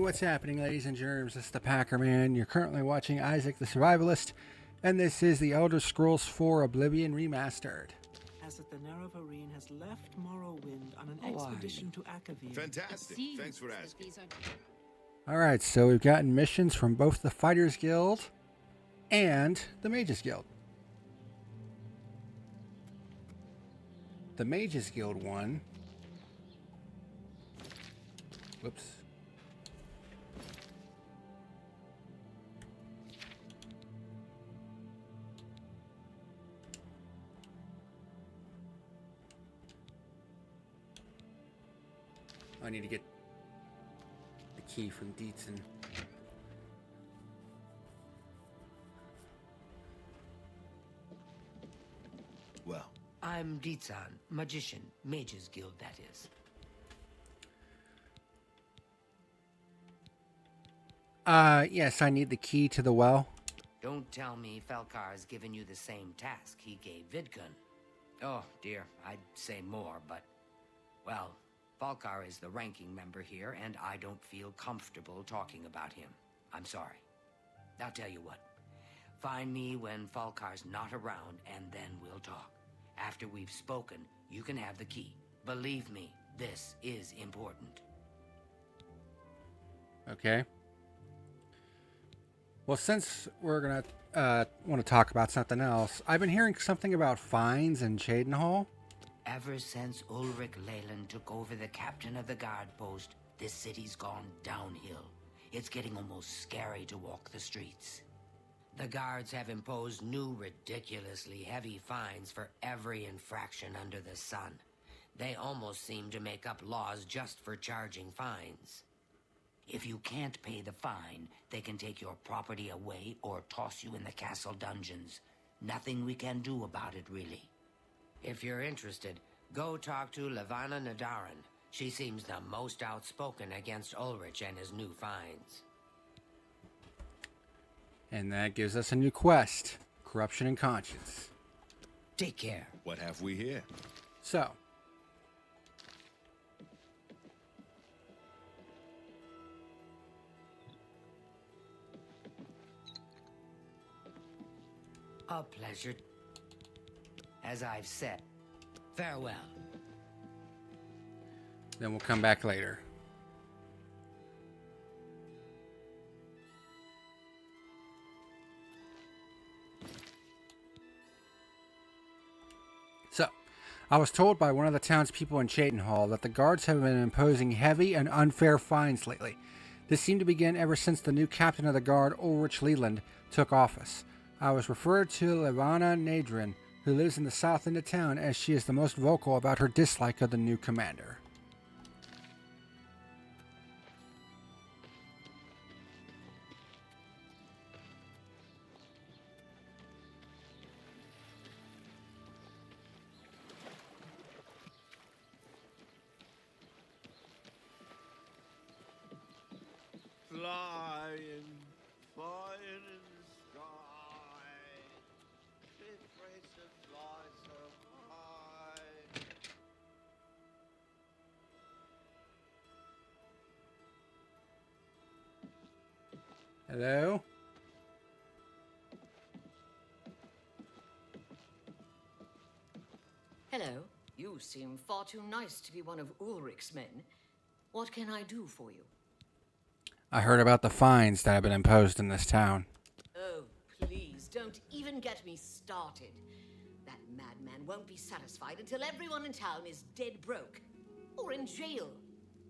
what's happening, ladies and germs? This is the Packer Man. You're currently watching Isak the Survivalist, and this is the Elder Scrolls 4 Oblivion Remastered. Isak the Survivalist has left Morrowind on an expedition to Oblivion. Fantastic. Thanks for asking. Alright, so we've gotten missions from both the Fighters Guild and the Mages Guild. The Mages Guild one. Whoops. I need to get the key from Dietzen. Well, I'm Dietzen, magician, Mages Guild, that is. Yes, I need the key to the well. Don't tell me Falcar's given you the same task he gave Vidkun. Oh, dear, I'd say more, but... Well, Falcar is the ranking member here, and I don't feel comfortable talking about him. I'm sorry. I'll tell you what. Find me when Falcar's not around, and then we'll talk. After we've spoken, you can have the key. Believe me, this is important. Okay. Well, since we're going to want to talk about something else, I've been hearing something about fines in Cheydinhal. Ever since Ulrich Leyland took over the captain of the guard post, this city's gone downhill. It's getting almost scary to walk the streets. The guards have imposed new, ridiculously heavy fines for every infraction under the sun. They almost seem to make up laws just for charging fines. If you can't pay the fine, they can take your property away or toss you in the castle dungeons. Nothing we can do about it, really. If you're interested, go talk to Levana Nadaran. She seems the most outspoken against Ulrich and his new fines. And that gives us a new quest, Corruption and Conscience. Take care. what have we here? So, A pleasure. As I've said, farewell. then we'll come back later. So, I was told by one of the townspeople in Cheydinhal that the guards have been imposing heavy and unfair fines lately. This seemed to begin ever since the new captain of the guard, Ulrich Leland, took office. I was referred to Levana Nadrin, who lives in the south end of town, as she is the most vocal about her dislike of the new commander. Flying, flying in the sky. This racer flies so high. Hello? Hello. You seem far too nice to be one of Ulrich's men. What can I do for you? I heard about the fines that have been imposed in this town. Oh, please, don't even get me started. That madman won't be satisfied until everyone in town is dead broke. Or in jail.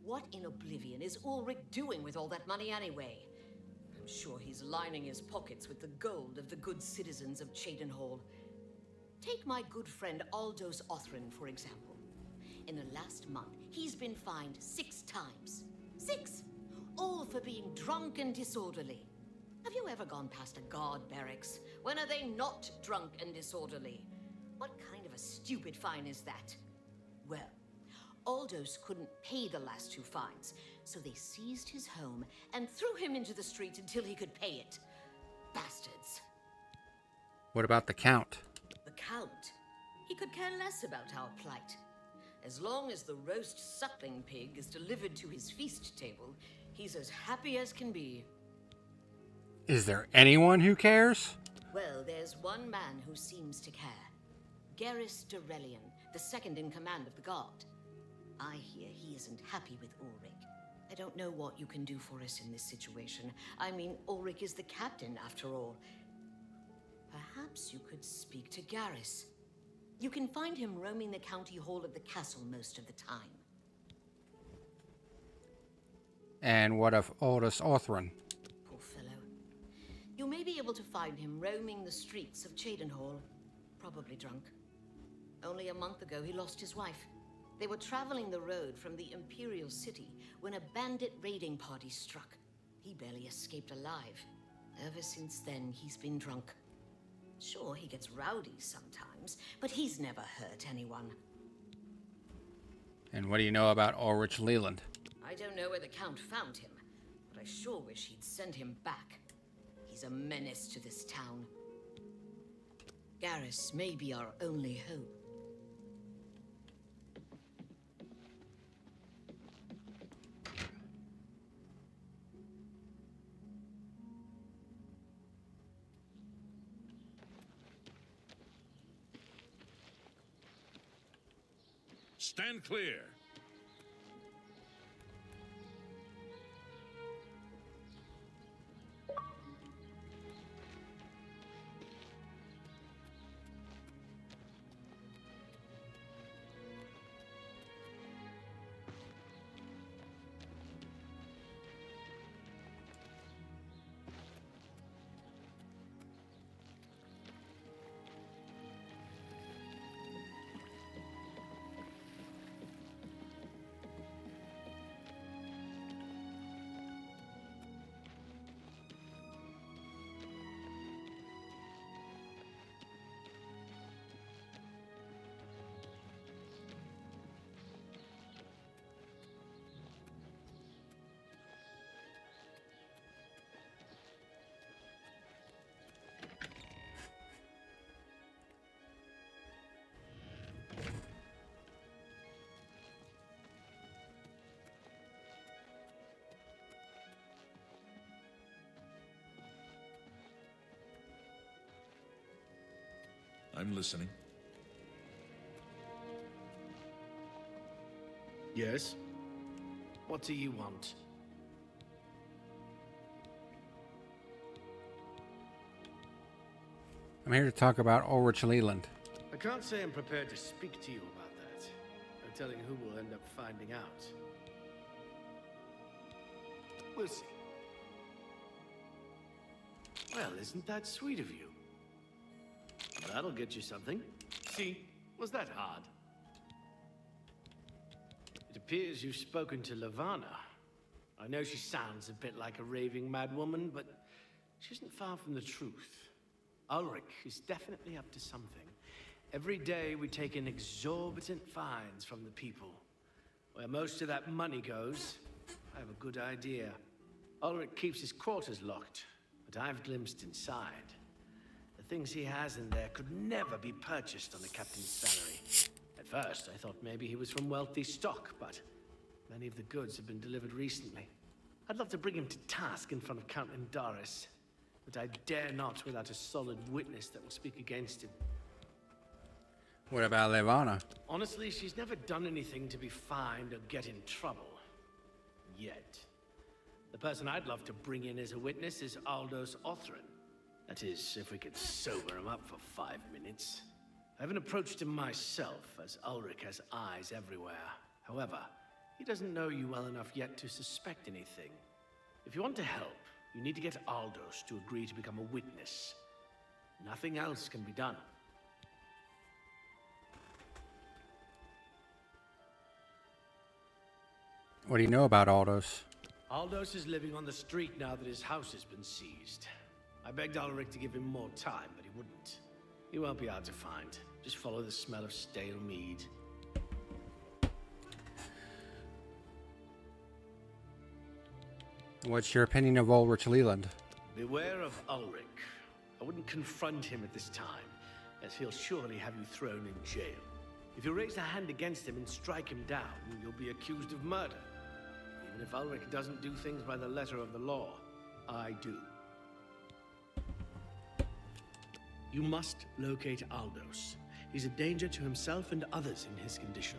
What in Oblivion is Ulrich doing with all that money anyway? I'm sure he's lining his pockets with the gold of the good citizens of Cheydinhal. Take my good friend Aldous Othrin, for example. In the last month, he's been fined 6 times. 6! All for being drunk and disorderly. Have you ever gone past a guard barracks? When are they not drunk and disorderly? What kind of a stupid fine is that? Well, Aldous couldn't pay the last 2 fines, so they seized his home and threw him into the street until he could pay it. Bastards. What about the Count? The Count? He could care less about our plight. As long as the roast suckling pig is delivered to his feast table, He's as happy as can be. Is there anyone who cares? Well, there's one man who seems to care. Garrus Durelian, the second in command of the guard. I hear he isn't happy with Ulrich. I don't know what you can do for us in this situation. I mean, Ulrich is the captain, after all. Perhaps you could speak to Garrus. You can find him roaming the county hall of the castle most of the time. And what of Aldous Othran? Poor fellow. You may be able to find him roaming the streets of Cheydinhall, probably drunk. Only a month ago, he lost his wife. They were traveling the road from the Imperial City when a bandit raiding party struck. He barely escaped alive. Ever since then, he's been drunk. Sure, he gets rowdy sometimes, but he's never hurt anyone. And what do you know about Ulrich Leland? I don't know where the Count found him, but I sure wish he'd send him back. He's a menace to this town. Garrus may be our only hope. Stand clear. I'm listening. Yes? What do you want? I'm here to talk about Ulrich Leland. I can't say I'm prepared to speak to you about that. No telling who will end up finding out. We'll see. Well, isn't that sweet of you? That'll get you something. See? Was that hard? It appears you've spoken to Levana. I know she sounds a bit like a raving madwoman, but she isn't far from the truth. Ulrich is definitely up to something. Every day we take in exorbitant fines from the people. Where most of that money goes, I have a good idea. Ulrich keeps his quarters locked, but I've glimpsed inside. The things he has in there could never be purchased on the captain's salary. At first, I thought maybe he was from wealthy stock, but many of the goods have been delivered recently. I'd love to bring him to task in front of Count Indaris, but I dare not without a solid witness that will speak against him. What about Levana? Honestly, she's never done anything to be fined or get in trouble. Yet. The person I'd love to bring in as a witness is Aldous Othran. That is, if we could sober him up for 5 minutes. I haven't approached him myself, as Ulrich has eyes everywhere. However, he doesn't know you well enough yet to suspect anything. If you want to help, you need to get Aldous to agree to become a witness. Nothing else can be done. What do you know about Aldous? Aldous is living on the street now that his house has been seized. I begged Ulrich to give him more time, but he wouldn't. He won't be hard to find. Just follow the smell of stale mead. What's your opinion of Ulrich Leland? Beware of Ulrich. I wouldn't confront him at this time, as he'll surely have you thrown in jail. If you raise a hand against him and strike him down, you'll be accused of murder. And if Ulrich doesn't do things by the letter of the law, I do. You must locate Aldos. He's a danger to himself and others in his condition.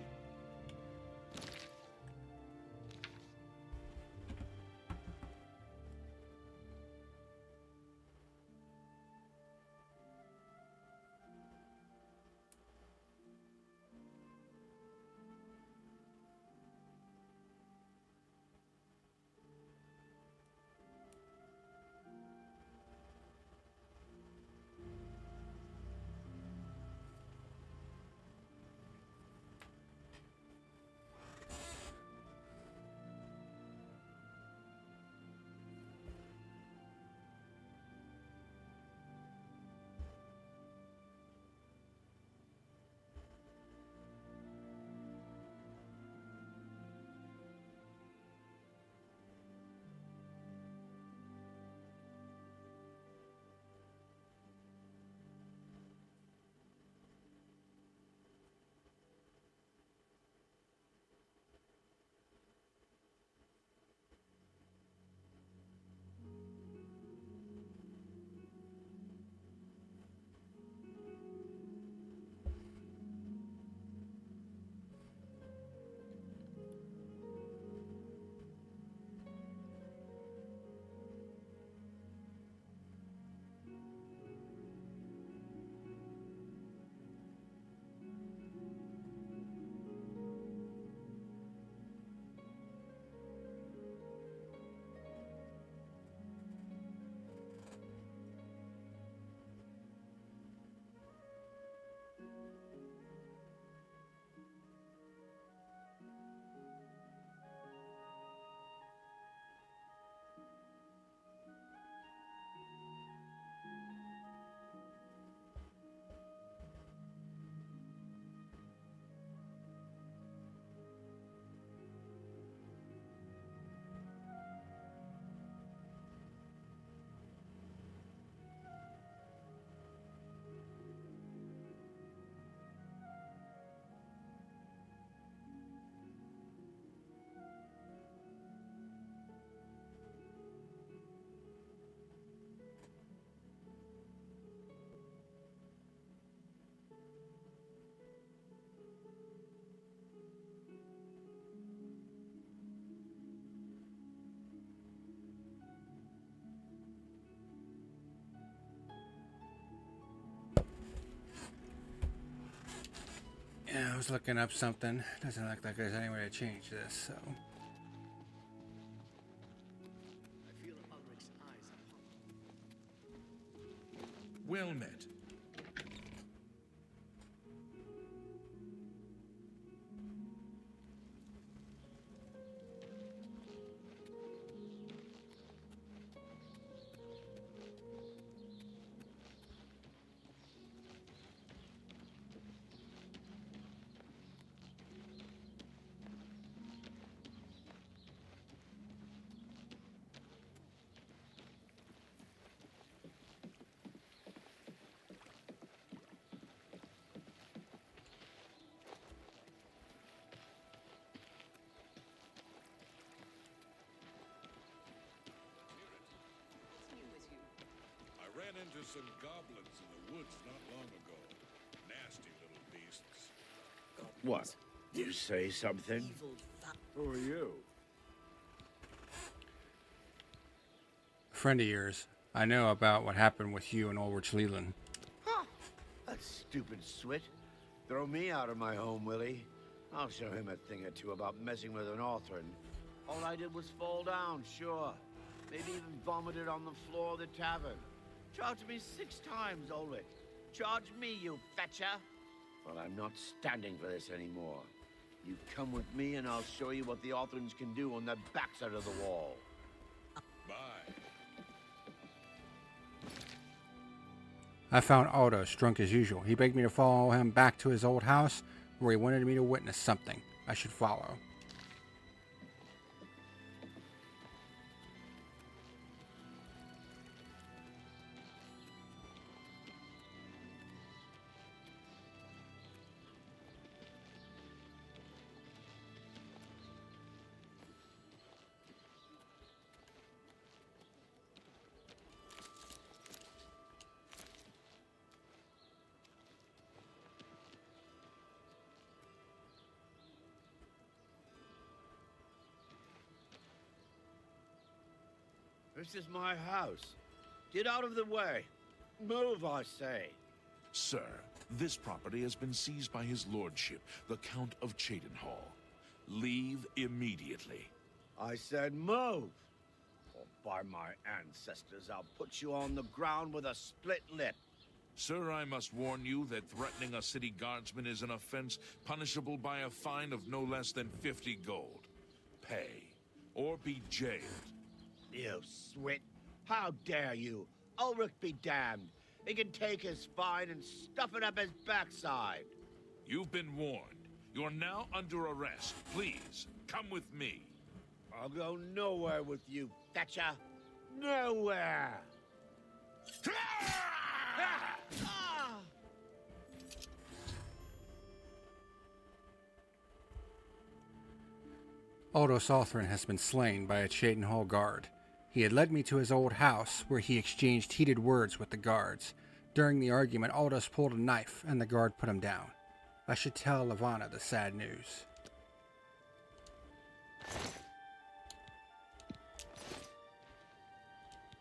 Yeah, I was looking up something. Doesn't look like there's any way to change this, so. I feel Ulrich's eyes upon me. Well met. I ran into some goblins in the woods not long ago. Nasty little beasts. What? You say something? Who are you? A friend of yours. I know about what happened with you and Ulrich Leland. Huh. That stupid swit. Throw me out of my home, will he? I'll show him a thing or two about messing with an Orthran. All I did was fall down, sure. Maybe even vomited on the floor of the tavern. Charged me 6 times, Ulrich. Charge me, you fetcher. Well, I'm not standing for this anymore. You come with me and I'll show you what the Orthrans can do on the backside of the wall. Bye. I found Aldos drunk as usual. He begged me to follow him back to his old house, where he wanted me to witness something I should follow. This is my house. Get out of the way. Move, I say. Sir, this property has been seized by his lordship, the Count of Cheydinhall. Leave immediately. I said move. Or by my ancestors, I'll put you on the ground with a split lip. Sir, I must warn you that threatening a city guardsman is an offense punishable by a fine of no less than 50 gold. Pay, or be jailed. You swit. How dare you? Ulrich be damned. He can take his fine and stuff it up his backside. You've been warned. You're now under arrest. Please, come with me. I'll go nowhere with you, Thatcher. Nowhere! Aldous Othrin has been slain by a Cheydinhall guard. He had led me to his old house, where he exchanged heated words with the guards. During the argument, Aldous pulled a knife, and the guard put him down. I should tell Levana the sad news.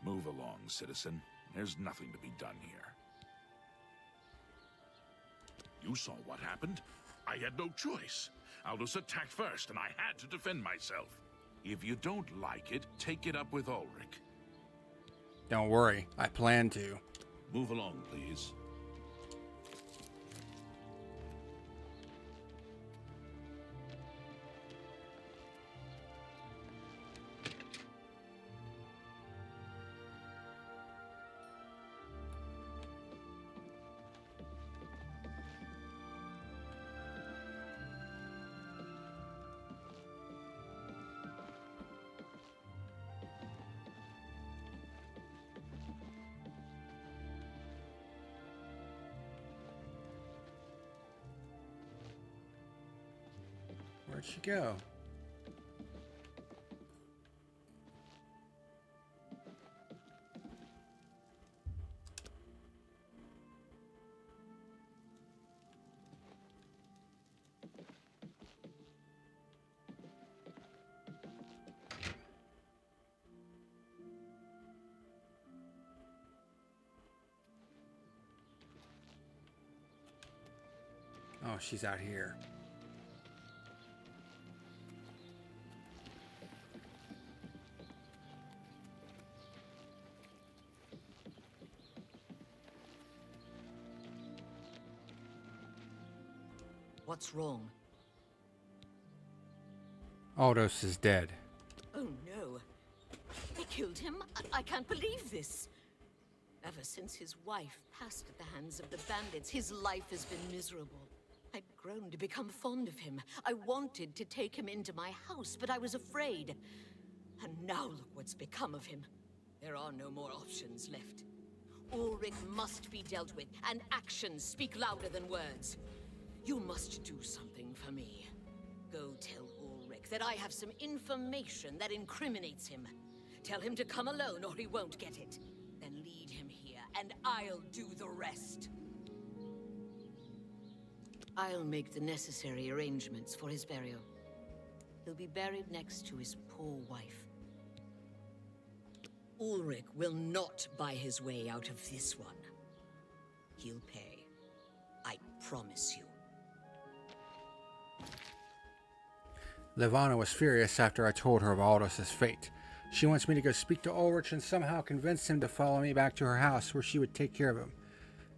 Move along, citizen. There's nothing to be done here. You saw what happened. I had no choice. Aldous attacked first, and I had to defend myself. If you don't like it, take it up with Ulrich. Don't worry, I plan to. Move along, please. Where'd she go? Oh, she's out here. What's wrong? Aldous is dead. Oh no. They killed him? I can't believe this. Ever since his wife passed at the hands of the bandits, his life has been miserable. I'd grown to become fond of him. I wanted to take him into my house, but I was afraid. And now look what's become of him. There are no more options left. Ulrich must be dealt with, and actions speak louder than words. You must do something for me. Go tell Ulrich that I have some information that incriminates him. Tell him to come alone or he won't get it. Then lead him here, and I'll do the rest. I'll make the necessary arrangements for his burial. He'll be buried next to his poor wife. Ulrich will not buy his way out of this one. He'll pay. I promise you. Levana was furious after I told her of Aldous' fate. She wants me to go speak to Ulrich and somehow convince him to follow me back to her house where she would take care of him.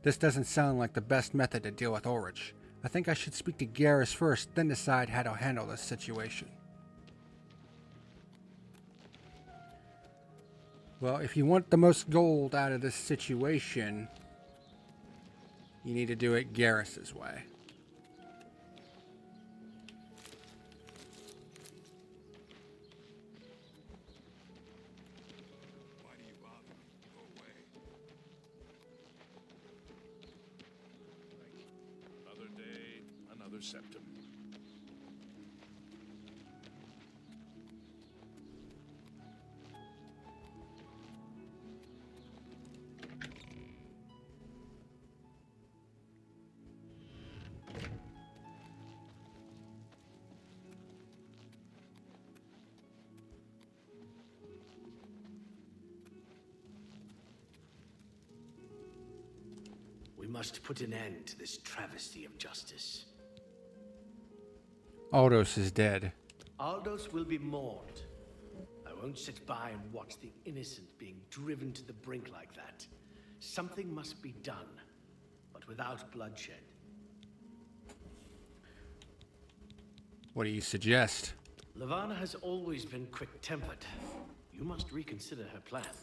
This doesn't sound like the best method to deal with Ulrich. I think I should speak to Garrus first, then decide how to handle this situation. Well, if you want the most gold out of this situation, you need to do it Garrus's way. Why do you bother? Go away. Another day, another septum. must put an end to this travesty of justice. Aldous is dead. Aldous will be mourned. I won't sit by and watch the innocent being driven to the brink like that. Something must be done, but without bloodshed. What do you suggest? Levana has always been quick-tempered. You must reconsider her plan.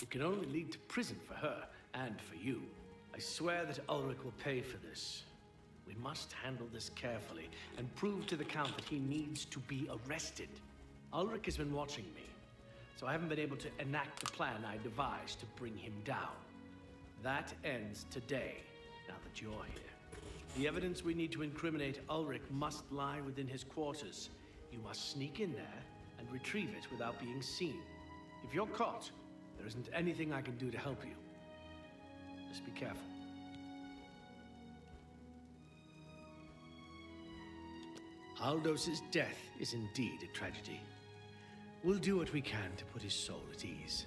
It can only lead to prison for her, and for you. I swear that Ulrich will pay for this. We must handle this carefully, and prove to the Count that he needs to be arrested. Ulrich has been watching me, so I haven't been able to enact the plan I devised to bring him down. That ends today, now that you're here. The evidence we need to incriminate Ulrich must lie within his quarters. You must sneak in there and retrieve it without being seen. If you're caught, there isn't anything I can do to help you. Just be careful. Aldous' death is indeed a tragedy. We'll do what we can to put his soul at ease.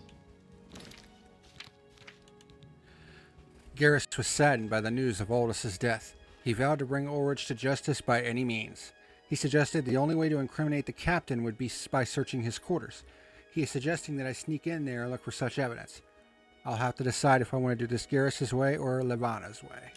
Garrus was saddened by the news of Aldous' death. He vowed to bring Ulrich to justice by any means. He suggested the only way to incriminate the captain would be by searching his quarters. He is suggesting that I sneak in there and look for such evidence. I'll have to decide if I want to do this Garrus' way or Levana's way.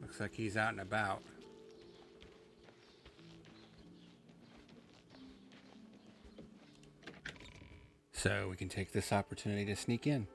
Looks like he's out and about. So we can take this opportunity to sneak in.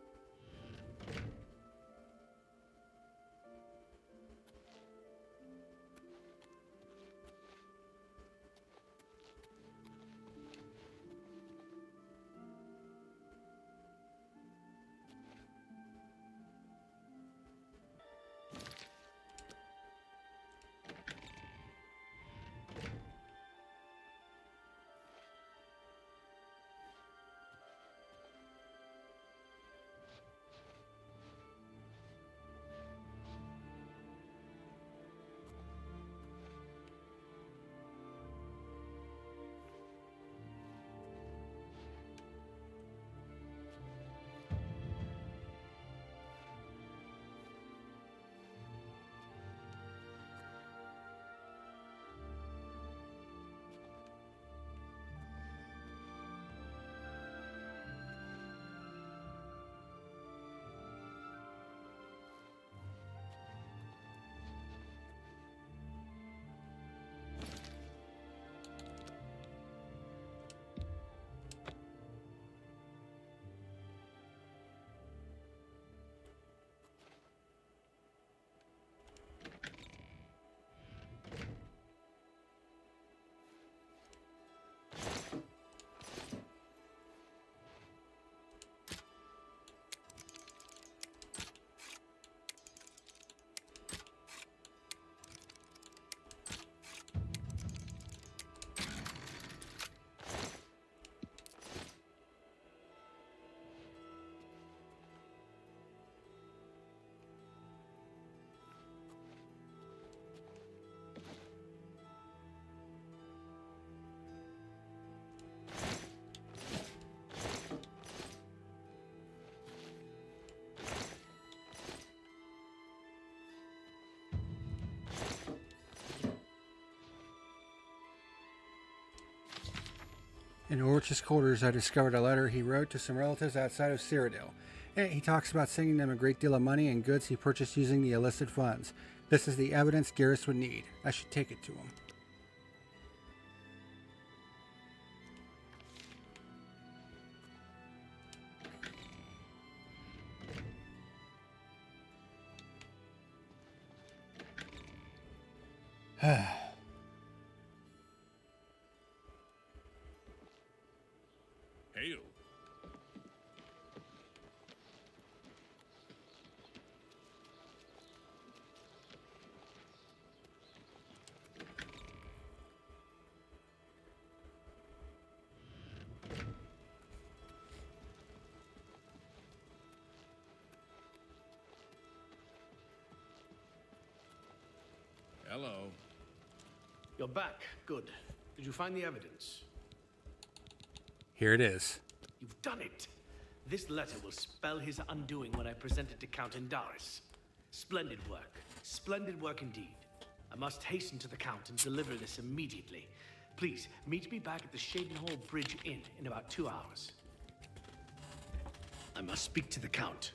In Ulrich's quarters, I discovered a letter he wrote to some relatives outside of Cyrodiil. He talks about sending them a great deal of money and goods he purchased using the illicit funds. This is the evidence Garrus would need. I should take it to him. Hail. Hello. You're back. Good. Did you find the evidence? Here it is. You've done it! This letter will spell his undoing when I present it to Count Indaris. Splendid work. Splendid work indeed. I must hasten to the Count and deliver this immediately. Please, meet me back at the Shadenhall Bridge Inn in about 2 hours. I must speak to the Count.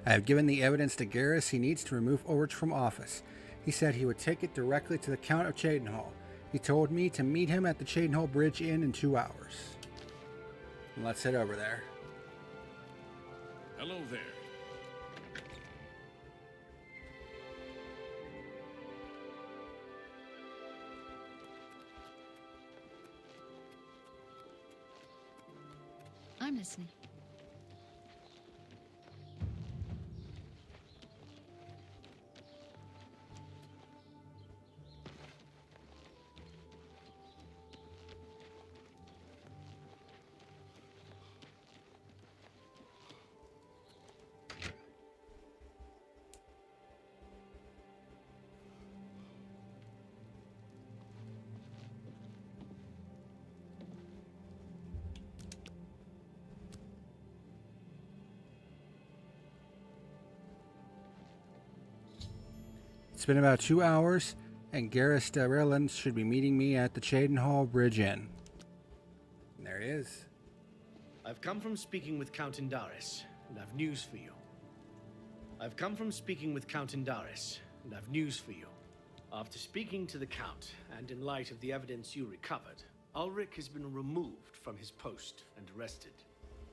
I have given the evidence to Garrus he needs to remove Ulrich from office. He said he would take it directly to the Count of Shadenhall. He told me to meet him at the Shadenhall Bridge Inn in 2 hours. Let's head over there. Hello there. I'm listening. It's been about 2 hours, and Garrus de Rayland should be meeting me at the Shadenhall Bridge Inn. And there he is. I've come from speaking with Count Indaris, and I've news for you. After speaking to the Count, and in light of the evidence you recovered, Ulrich has been removed from his post and arrested.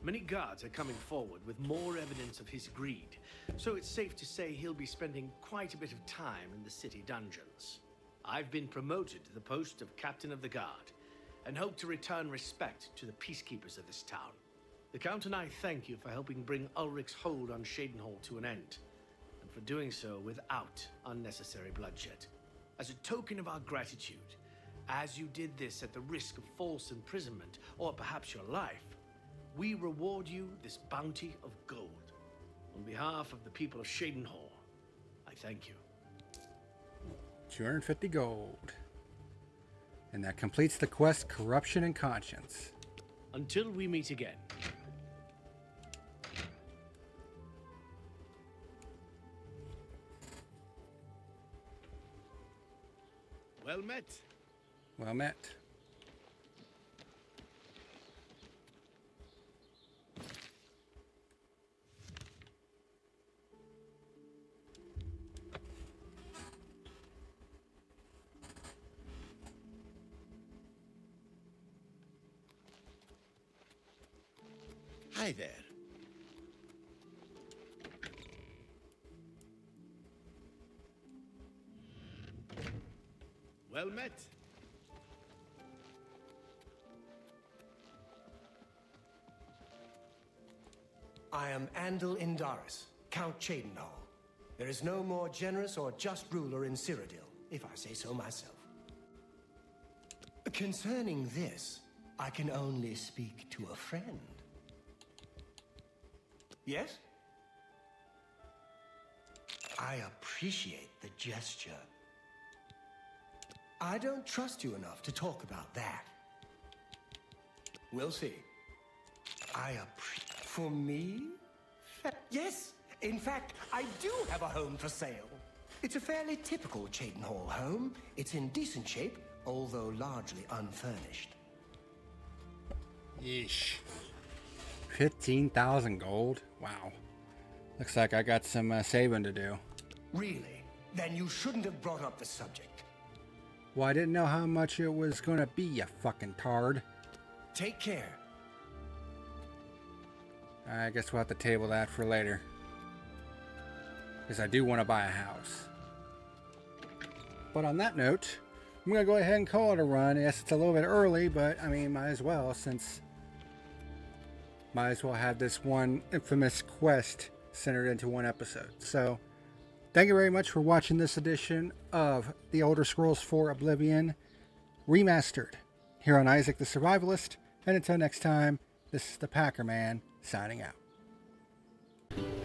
Many guards are coming forward with more evidence of his greed, so it's safe to say he'll be spending quite a bit of time in the city dungeons. I've been promoted to the post of Captain of the Guard, and hope to return respect to the peacekeepers of this town. The Count and I thank you for helping bring Ulrich's hold on Shadenhall to an end, and for doing so without unnecessary bloodshed. As a token of our gratitude, as you did this at the risk of false imprisonment, or perhaps your life, we reward you this bounty of gold. On behalf of the people of Shadenhall, I thank you. 250 gold. And that completes the quest Corruption and Conscience. Until we meet again. Well met. Well met. Hi there. Well met. I am Andal Indaris, Count Shadenhall. There is no more generous or just ruler in Cyrodiil, if I say so myself. Concerning this, I can only speak to a friend. Yes? I appreciate the gesture. I don't trust you enough to talk about that. We'll see. For me? Yes, In fact, I do have a home for sale. It's a fairly typical Cheydinhall home. It's in decent shape, although largely unfurnished. Yeesh. 15,000 gold? Wow. Looks like I got some saving to do. Really? Then you shouldn't have brought up the subject. Well, I didn't know how much it was gonna be, you fucking tard. Take care. I guess we'll have to table that for later. Because I do want to buy a house. But on that note, I'm going to go ahead and call it a run. Yes, it's a little bit early, but I mean, might as well, since might as well have this one infamous quest centered into one episode. So, thank you very much for watching this edition of The Elder Scrolls 4 Oblivion Remastered here on Isak the Survivalist. And until next time, this is the Packer Man signing out.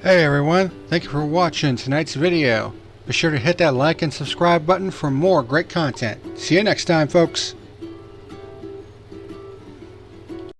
Hey everyone, thank you for watching tonight's video. Be sure to hit that like and subscribe button for more great content. See you next time, folks.